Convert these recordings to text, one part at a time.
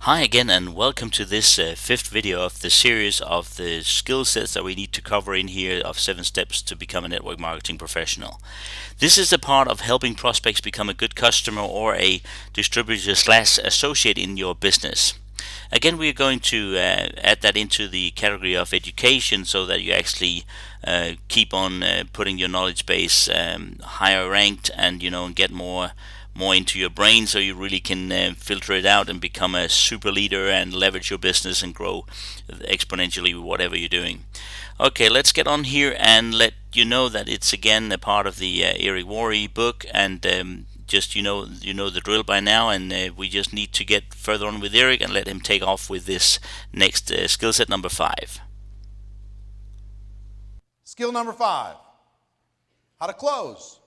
Hi again, and welcome to this fifth video of the series of the skill sets that we need to cover in here of 7 steps to become a network marketing professional. This is a part of helping prospects become a good customer or a distributor slash associate in your business. Again, we are going to add that into the category of education so that you actually keep on putting your knowledge base higher ranked, and get more into your brain, so you really can filter it out and become a super leader and leverage your business and grow exponentially with whatever you're doing. Okay, let's get on here and let you know that it's again a part of the Eric Worre book, and just you know the drill by now, and we just need to get further on with Eric and let him take off with this next skill set number 5. Skill number 5, how to close.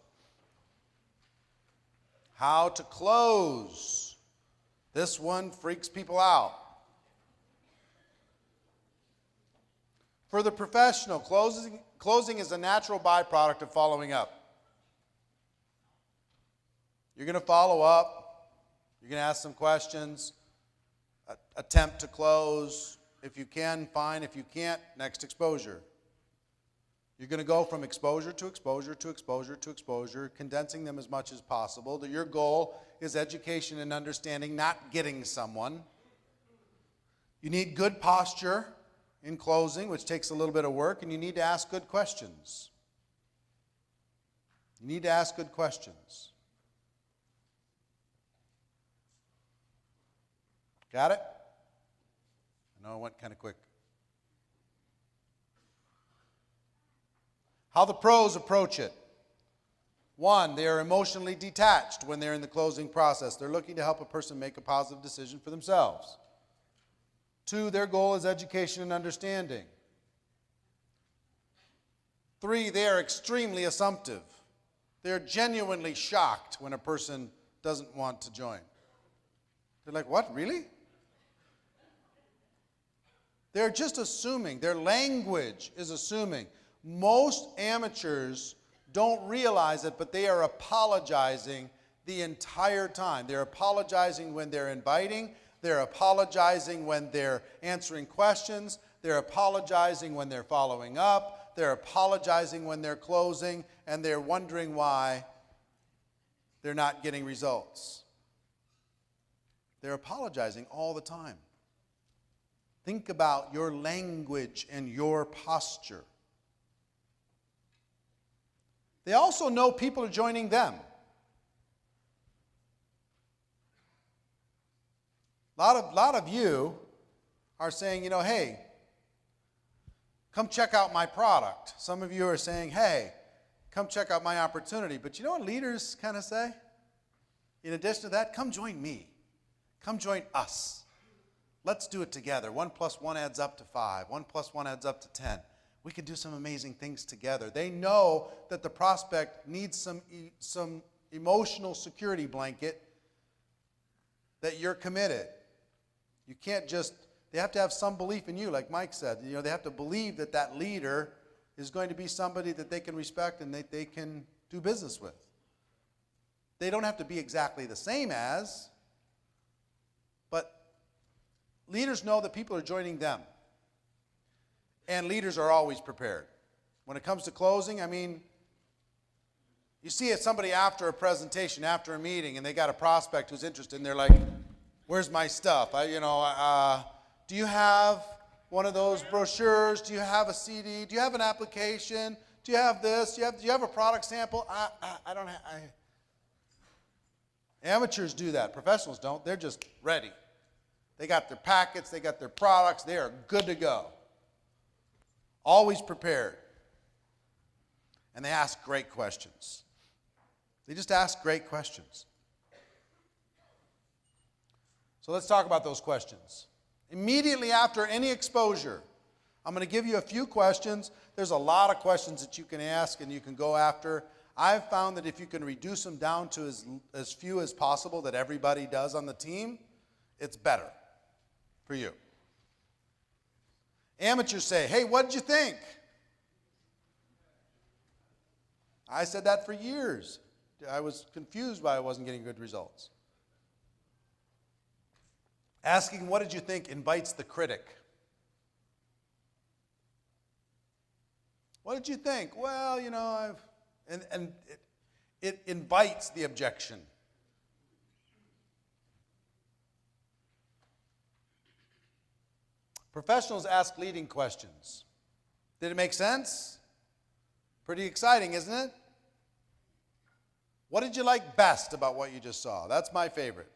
How to close. This one freaks people out. For the professional, closing is a natural byproduct of following up. You're going to follow up. You're going to ask some questions. Attempt to close. If you can, fine. If you can't, next exposure. You're going to go from exposure to exposure to exposure to exposure, condensing them as much as possible. Your goal is education and understanding, not getting someone. You need good posture in closing, which takes a little bit of work, and you need to ask good questions. You need to ask good questions. Got it? I know I went kind of quick. How the pros approach it. 1, they are emotionally detached when they're in the closing process. They're looking to help a person make a positive decision for themselves. 2, their goal is education and understanding. 3, they are extremely assumptive. They're genuinely shocked when a person doesn't want to join. They're like, what, really? They're just assuming. Their language is assuming. Most amateurs don't realize it, but they are apologizing the entire time. They're apologizing when they're inviting. They're apologizing when they're answering questions. They're apologizing when they're following up. They're apologizing when they're closing, and they're wondering why they're not getting results. They're apologizing all the time. Think about your language and your posture. They also know people are joining them. A lot of you are saying, hey, come check out my product. Some of you are saying, hey, come check out my opportunity. But you know what leaders kind of say? In addition to that, come join me. Come join us. Let's do it together. 1 + 1 adds up to 5. 1 + 1 adds up to 10. We can do some amazing things together. They know that the prospect needs some emotional security blanket, that you're committed. You can't just, they have to have some belief in you, like Mike said. They have to believe that that leader is going to be somebody that they can respect and that they can do business with. They don't have to be exactly the same as, but leaders know that people are joining them. And leaders are always prepared. When it comes to closing, you see somebody after a presentation, after a meeting, and they got a prospect who's interested, and they're like, where's my stuff? Do you have one of those brochures? Do you have a CD? Do you have an application? Do you have this? Do you have a product sample? I don't have. Amateurs do that. Professionals don't. They're just ready. They got their packets. They got their products. They are good to go. Always prepared. And they ask great questions. They just ask great questions. So let's talk about those questions. Immediately after any exposure, I'm going to give you a few questions. There's a lot of questions that you can ask and you can go after. I've found that if you can reduce them down to as few as possible that everybody does on the team, it's better for you. Amateurs say, hey, what did you think? I said that for years. I was confused why I wasn't getting good results. Asking what did you think invites the critic. What did you think? Well, you know, it invites the objection. Professionals ask leading questions. Did it make sense? Pretty exciting, isn't it? What did you like best about what you just saw? That's my favorite.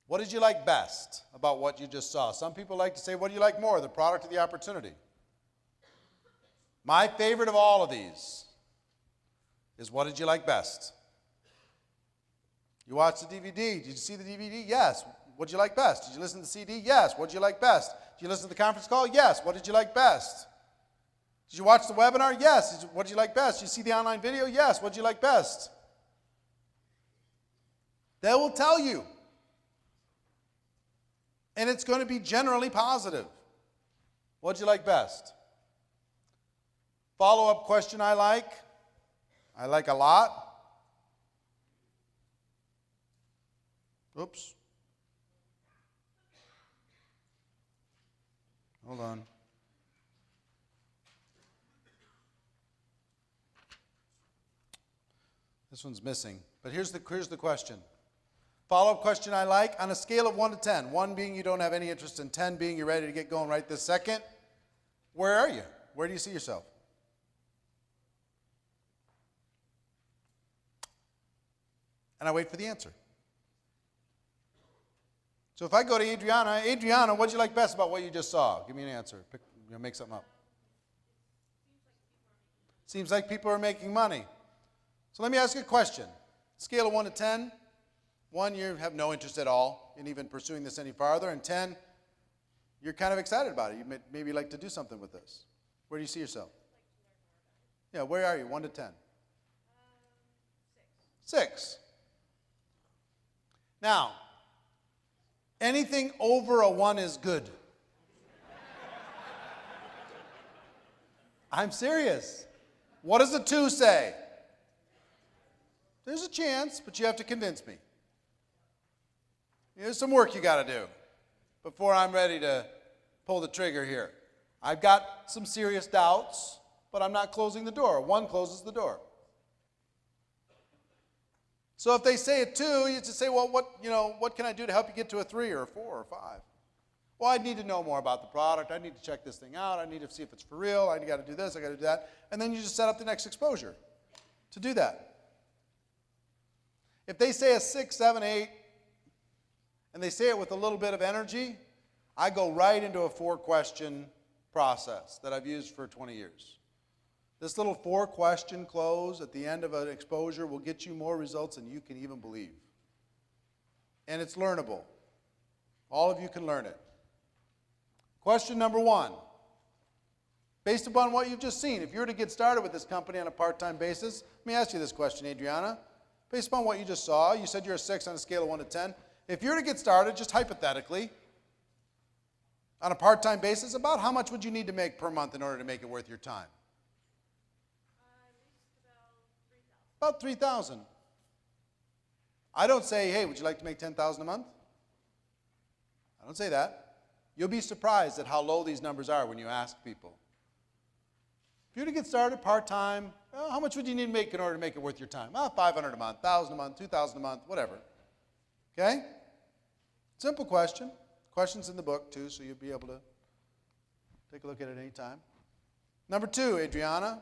What did you like best about what you just saw? Some people like to say, what do you like more, the product or the opportunity? My favorite of all of these is what did you like best? You watched the DVD. Did you see the DVD? Yes. What did you like best? Did you listen to the CD? Yes. What did you like best? Did you listen to the conference call? Yes. What did you like best? Did you watch the webinar? Yes. What did you like best? Did you see the online video? Yes. What did you like best? They will tell you. And it's going to be generally positive. What did you like best? Follow-up question I like a lot. Oops. Hold on. This one's missing. But here's the question. Follow-up question I like on a scale of 1 to 10. 1 being you don't have any interest in, 10 being you're ready to get going right this second. Where are you? Where do you see yourself? And I wait for the answer. So if I go to Adriana, what did you like best about what you just saw? Give me an answer. Make something up. Seems like people are making money. So let me ask you a question. Scale of 1 to 10. 1, you have no interest at all in even pursuing this any farther. And 10, you're kind of excited about it. You maybe like to do something with this. Where do you see yourself? Yeah, where are you? 1 to 10. 6. Now, anything over a 1 is good. I'm serious. What does a 2 say? There's a chance, but you have to convince me. There's some work you got to do before I'm ready to pull the trigger here. I've got some serious doubts, but I'm not closing the door. 1 closes the door. So if they say a 2, you just say, well, what can I do to help you get to a 3 or a 4 or a 5? Well, I need to know more about the product. I need to check this thing out. I need to see if it's for real. I got to do this. I got to do that. And then you just set up the next exposure to do that. If they say a 6, 7, 8, and they say it with a little bit of energy, I go right into a 4-question process that I've used for 20 years. This little 4-question close at the end of an exposure will get you more results than you can even believe. And it's learnable. All of you can learn it. Question number 1. Based upon what you've just seen, if you were to get started with this company on a part-time basis, let me ask you this question, Adriana. Based upon what you just saw, you said you're a 6 on a scale of 1 to 10. If you were to get started, just hypothetically, on a part-time basis, about how much would you need to make per month in order to make it worth your time? About $3,000. I don't say, hey, would you like to make $10,000 a month? I don't say that. You'll be surprised at how low these numbers are when you ask people. If you were to get started part-time, well, how much would you need to make in order to make it worth your time? Well, $500 a month, $1,000 a month, $2,000 a month, whatever. Okay? Simple question. Questions in the book, too, so you'll be able to take a look at it any time. Number 2, Adriana,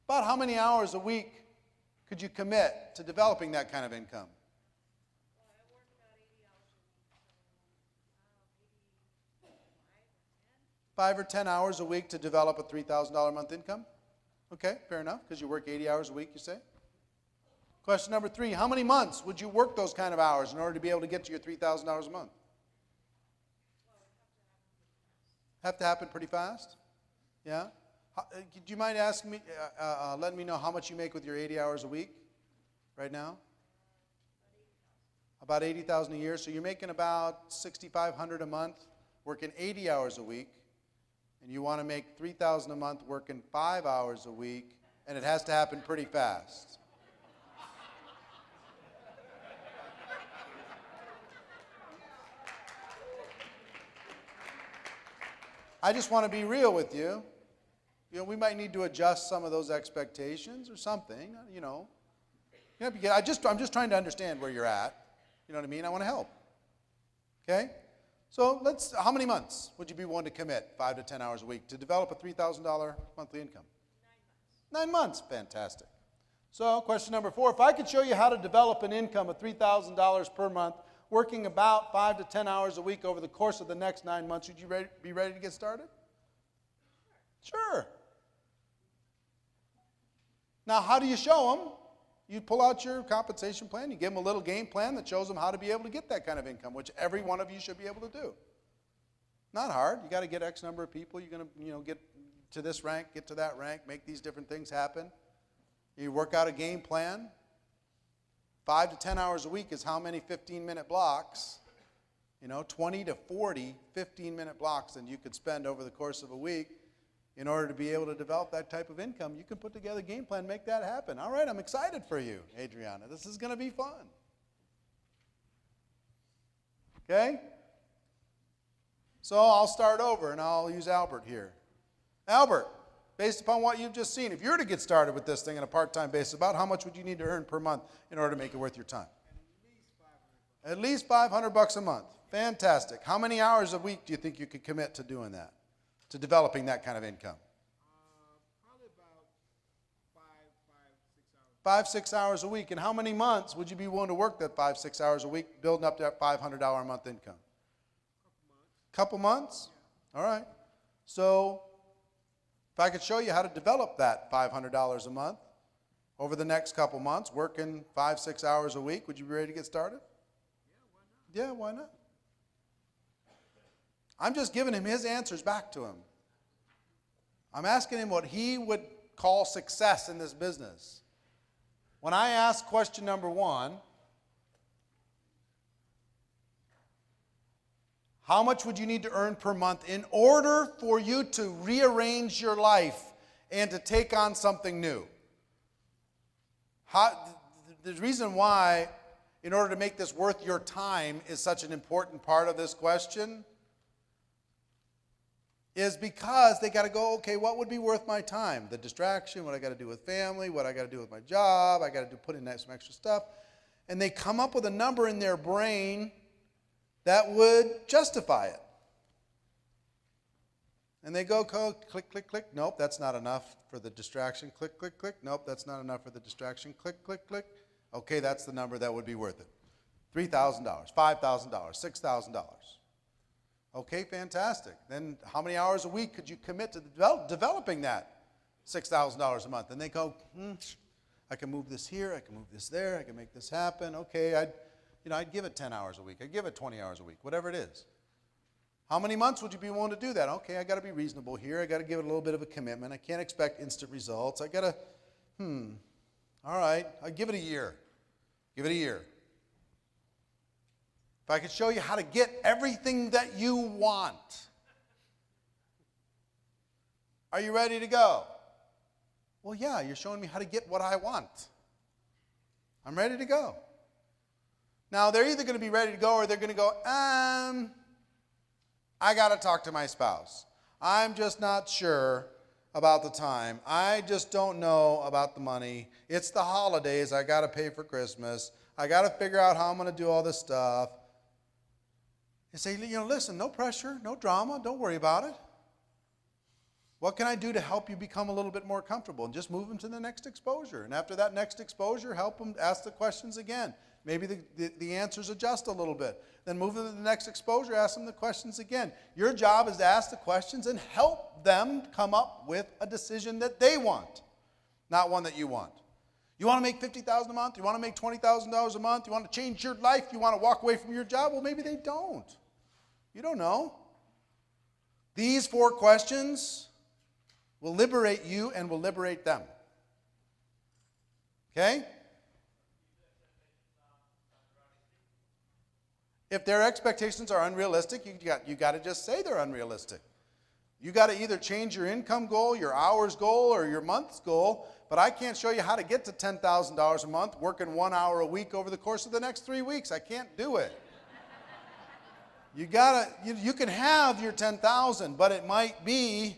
about how many hours a week could you commit to developing that kind of income? Well, I work about 80 hours a week, so maybe 5 or 10. 5 or 10 hours a week to develop a $3,000 a month income? Okay, fair enough, because you work 80 hours a week, you say? Question number 3, how many months would you work those kind of hours in order to be able to get to your $3,000 a month? Have to happen pretty fast? Yeah? Do you mind asking me, letting me know how much you make with your 80 hours a week right now? About $80,000 a year. So you're making about $6,500 a month, working 80 hours a week, and you want to make $3,000 a month working 5 hours a week, and it has to happen pretty fast. I just want to be real with you. You know, we might need to adjust some of those expectations or something, you know. I'm just trying to understand where you're at. You know what I mean? I want to help. Okay? So how many months would you be willing to commit 5 to 10 hours a week to develop a $3,000 monthly income? 9 months. 9 months. Fantastic. So question number 4, if I could show you how to develop an income of $3,000 per month, working about 5 to 10 hours a week over the course of the next 9 months, would you be ready to get started? Sure. Now, how do you show them? You pull out your compensation plan, you give them a little game plan that shows them how to be able to get that kind of income, which every one of you should be able to do. Not hard. You got to get X number of people. You're going to, get to this rank, get to that rank, make these different things happen. You work out a game plan. 5 to 10 hours a week is how many 15-minute blocks? 20 to 40 15-minute blocks that you could spend over the course of a week in order to be able to develop that type of income. You can put together a game plan, make that happen. All right, I'm excited for you, Adriana. This is going to be fun. Okay? So I'll start over, and I'll use Albert here. Albert, based upon what you've just seen, if you were to get started with this thing on a part-time basis, about how much would you need to earn per month in order to make it worth your time? At least $500 a month. Fantastic. How many hours a week do you think you could commit to doing that, to developing that kind of income? Probably about 5, 6 hours. 5, 6 hours a week. And how many months would you be willing to work that 5, 6 hours a week, building up that $500 a month income? Couple months? All right. So if I could show you how to develop that $500 a month over the next couple months, working 5, 6 hours a week, would you be ready to get started? Yeah, why not? I'm just giving him his answers back to him. I'm asking him what he would call success in this business. When I ask question number 1, how much would you need to earn per month in order for you to rearrange your life and to take on something new? The reason why, in order to make this worth your time, is such an important part of this question is because they got to go, okay, what would be worth my time? The distraction, what I got to do with family, what I got to do with my job, I got to put in some extra stuff. And they come up with a number in their brain that would justify it. And they go, click, click, click. Nope, that's not enough for the distraction. Click, click, click. Nope, that's not enough for the distraction. Click, click, click. Okay, that's the number that would be worth it. $3,000, $5,000, $6,000. Okay, fantastic. Then how many hours a week could you commit to developing that $6,000 a month? And they go, I can move this here, I can move this there, I can make this happen. Okay, I'd give it 10 hours a week. I'd give it 20 hours a week, whatever it is. How many months would you be willing to do that? Okay, I got to be reasonable here. I got to give it a little bit of a commitment. I can't expect instant results. I got to, all right, I'd give it a year. Give it a year. If I could show you how to get everything that you want, are you ready to go? Well, yeah, you're showing me how to get what I want. I'm ready to go. Now, they're either going to be ready to go or they're going to go, I got to talk to my spouse. I'm just not sure about the time. I just don't know about the money. It's the holidays. I got to pay for Christmas. I got to figure out how I'm going to do all this stuff. You say, listen, no pressure, no drama. Don't worry about it. What can I do to help you become a little bit more comfortable? And just move them to the next exposure. And after that next exposure, help them ask the questions again. Maybe the answers adjust a little bit. Then move them to the next exposure, ask them the questions again. Your job is to ask the questions and help them come up with a decision that they want, not one that you want. You want to make $50,000 a month? You want to make $20,000 a month? You want to change your life? You want to walk away from your job? Well, maybe they don't. You don't know. These 4 questions will liberate you and will liberate them. Okay? If their expectations are unrealistic, you got to just say they're unrealistic. You got to either change your income goal, your hours goal, or your month's goal, but I can't show you how to get to $10,000 a month working 1 hour a week over the course of the next 3 weeks. I can't do it. You can have your 10,000, but it might be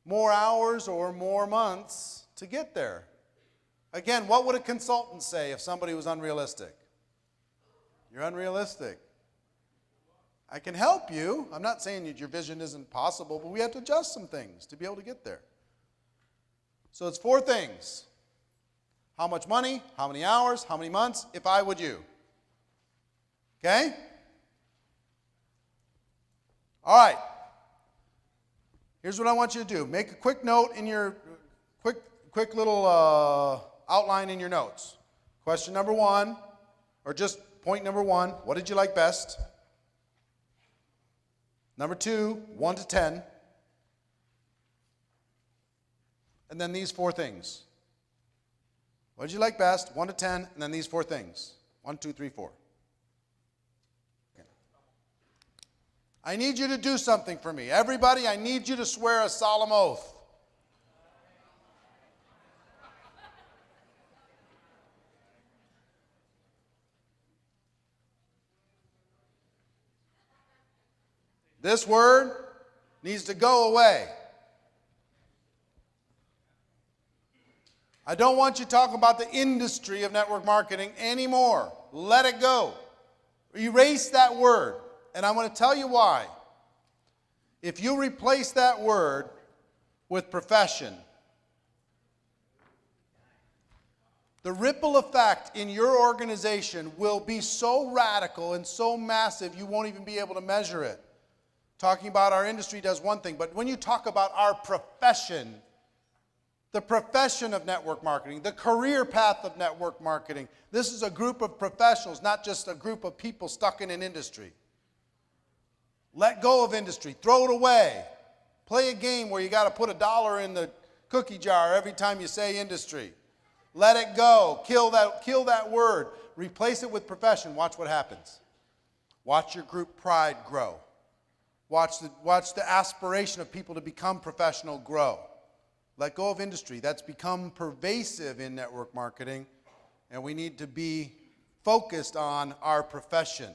more hours or more months to get there. Again, what would a consultant say if somebody was unrealistic? You're unrealistic. I can help you. I'm not saying that your vision isn't possible, but we have to adjust some things to be able to get there. So it's 4 things. How much money, how many hours, how many months, if I would you. Okay? All right. Here's what I want you to do. Make a quick note in your, quick little outline in your notes. Question number 1, or just point number 1, what did you like best? Number 2, 1 to 10. And then these 4 things. What did you like best? 1 to 10, and then these 4 things. 1, 2, 3, 4. Okay. I need you to do something for me. Everybody, I need you to swear a solemn oath. This word needs to go away. I don't want you talking about the industry of network marketing anymore. Let it go. Erase that word. And I'm going to tell you why. If you replace that word with profession, the ripple effect in your organization will be so radical and so massive you won't even be able to measure it. Talking about our industry does one thing, but when you talk about our profession, the profession of network marketing, the career path of network marketing, this is a group of professionals, not just a group of people stuck in an industry. Let go of industry. Throw it away. Play a game where you got to put $1 in the cookie jar every time you say industry. Let it go. Kill that word. Replace it with profession. Watch what happens. Watch your group pride grow. Watch the aspiration of people to become professional grow. Let go of industry. That's become pervasive in network marketing, and we need to be focused on our profession.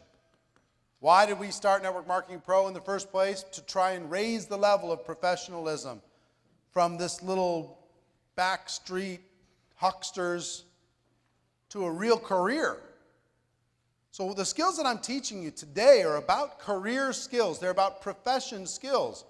Why did we start Network Marketing Pro in the first place? To try and raise the level of professionalism from this little backstreet hucksters to a real career. So the skills that I'm teaching you today are about career skills. They're about profession skills.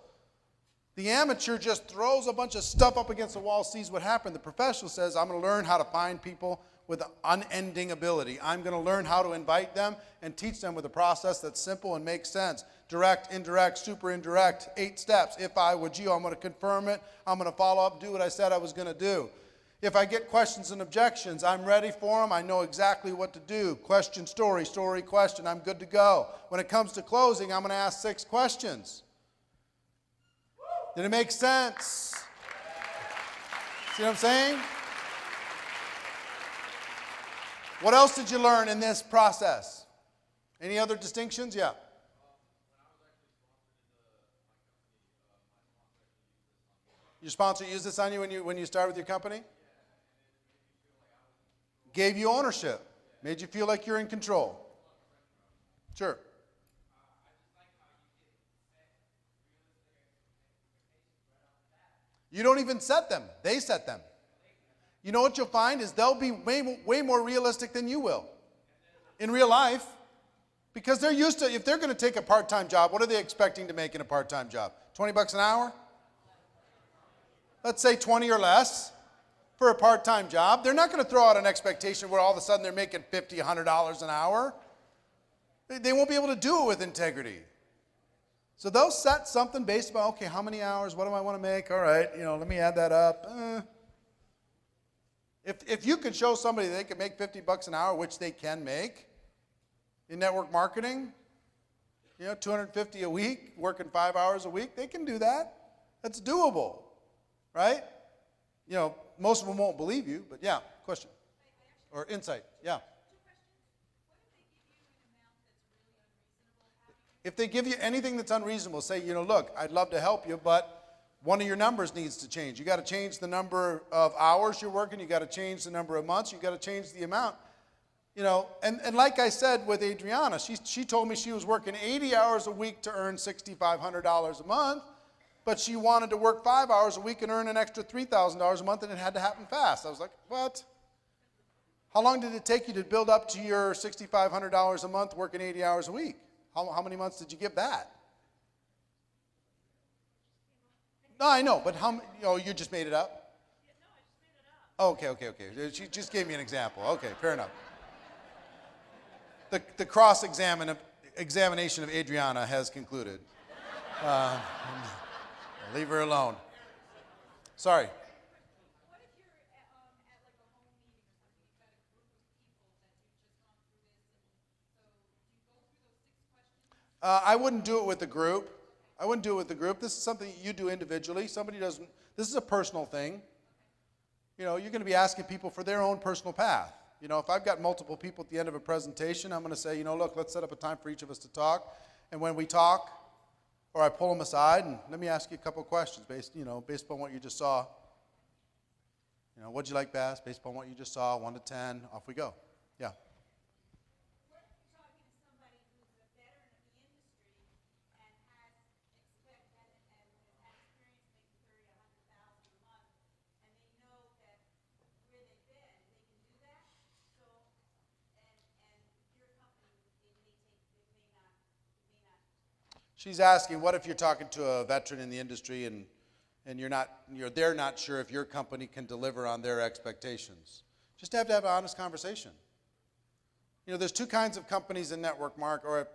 The amateur just throws a bunch of stuff up against the wall, sees what happened. The professional says, I'm going to learn how to find people with unending ability. I'm going to learn how to invite them and teach them with a process that's simple and makes sense. Direct, indirect, super indirect, 8 steps. If I were you, I'm going to confirm it. I'm going to follow up, do what I said I was going to do. If I get questions and objections, I'm ready for them. I know exactly what to do. Question, story, story, question. I'm good to go. When it comes to closing, I'm going to ask 6 questions. Did it make sense? See what I'm saying? What else did you learn in this process? Any other distinctions? Yeah. Your sponsor used this on you when you started with your company? Gave you ownership. Made you feel like you're in control. Sure. You don't even set them. They set them. You know what you'll find is they'll be way more realistic than you will in real life, because they're used to, if they're going to take a part-time job, what are they expecting to make in a part-time job? $20 an hour? Let's say 20 or less for a part-time job. They're not going to throw out an expectation where all of a sudden they're making $50, $100 an hour. They won't be able to do it with integrity. So they'll set something based on, okay, how many hours, what do I want to make? All right, let me add that up. If you could show somebody they can make $50 an hour, which they can make in network marketing, $250 a week, working 5 hours a week, they can do that. That's doable, right? Most of them won't believe you, but yeah, question or insight, yeah. If they give you anything that's unreasonable, say, look, I'd love to help you, but one of your numbers needs to change. You got to change the number of hours you're working. You got to change the number of months. You got to change the amount. You know, and like I said with Adriana, she told me she was working 80 hours a week to earn $6,500 a month, but she wanted to work 5 hours a week and earn an extra $3,000 a month, and it had to happen fast. I was like, what? How long did it take you to build up to your $6,500 a month working 80 hours a week? How many months did you give that? No, I know, but how? Oh, you just made it up? No, I just made it up. Okay. She just gave me an example. Okay, fair enough. The cross-examination of Adriana has concluded. I'll leave her alone. Sorry. What if you're at like a home meeting or something, you've got a group of people that you've just gone through this, and so do you go through those 6 questions? I wouldn't do it with the group. I wouldn't do it with the group. This is something you do individually. Somebody doesn't, this is a personal thing. You know, you're going to be asking people for their own personal path. You know, if I've got multiple people at the end of a presentation, I'm going to say, you know, look, let's set up a time for each of us to talk. And when we talk, or I pull them aside and let me ask you a couple of questions based upon what you just saw. You know, what'd you like best? Based upon what you just saw, 1 to 10, off we go. Yeah. What if you're talking to somebody who's a veteran of the industry and has experience making 30, 100,000 a month, and they know that where they've been, they can do that. So, and your company, it may not. She's asking, what if you're talking to a veteran in the industry and they're not sure if your company can deliver on their expectations? Just have to have an honest conversation. You know, there's 2 kinds of companies in network marketing, or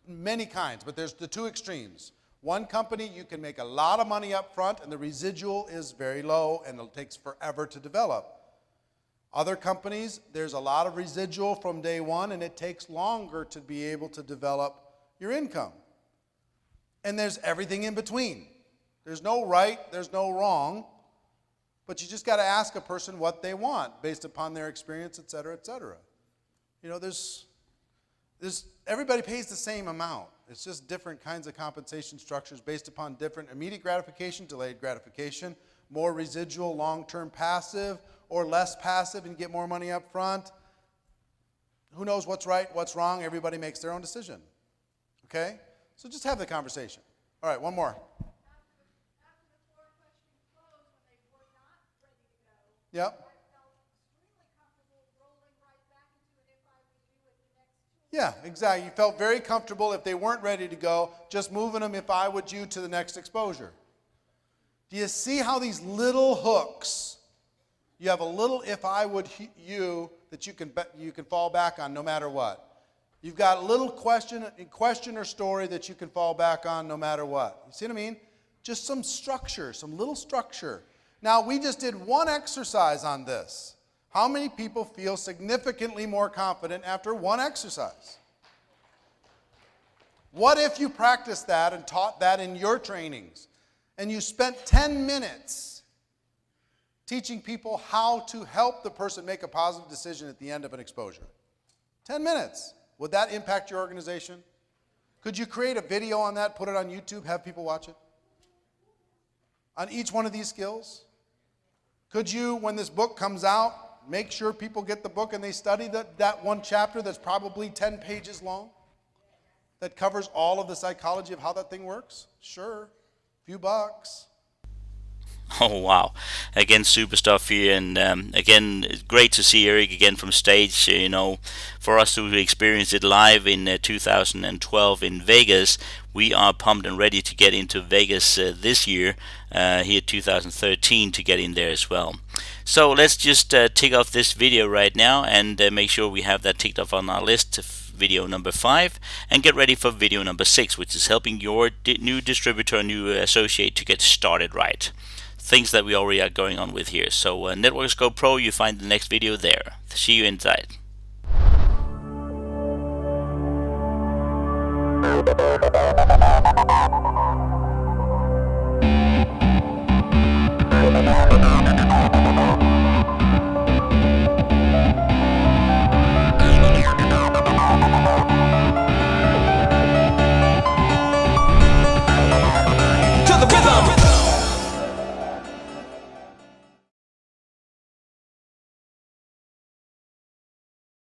many kinds, but there's the 2 extremes. One company, you can make a lot of money up front and the residual is very low and it takes forever to develop. Other companies, there's a lot of residual from day one and it takes longer to be able to develop your income. And there's everything in between. There's no right, there's no wrong, but you just got to ask a person what they want based upon their experience, et cetera, et cetera. You know, everybody pays the same amount. It's just different kinds of compensation structures based upon different immediate gratification, delayed gratification, more residual, long-term passive, or less passive and get more money up front. Who knows what's right, what's wrong? Everybody makes their own decision. Okay? So just have the conversation. All right, one more. After the 4 questions closed, when they were not ready to go, Yep. I felt extremely comfortable rolling right back into it if I was you at the next 2. Yeah, exactly. You felt very comfortable if they weren't ready to go, just moving them if I would you to the next exposure. Do you see how these little hooks, you have a little if I would you that you can fall back on no matter what. You've got a little question or story that you can fall back on no matter what. You see what I mean? Just some structure, some little structure. Now, we just did one exercise on this. How many people feel significantly more confident after one exercise? What if you practiced that and taught that in your trainings, and you spent 10 minutes teaching people how to help the person make a positive decision at the end of an exposure? 10 minutes. Would that impact your organization? Could you create a video on that, put it on YouTube, have people watch it? On each one of these skills? Could you, when this book comes out, make sure people get the book and they study that one chapter that's probably 10 pages long? That covers all of the psychology of how that thing works? Sure. Few bucks. Oh wow, again super stuff here, and again it's great to see Eric again from stage. You know, for us to experience it live in 2012 in Vegas, we are pumped and ready to get into Vegas this year, here 2013, to get in there as well. So let's just tick off this video right now and make sure we have that ticked off on our list, video number 5, and get ready for video number 6, which is helping your new distributor, new associate to get started right. Things that we already are going on with here. So Networks Go Pro, you find the next video there. See you inside.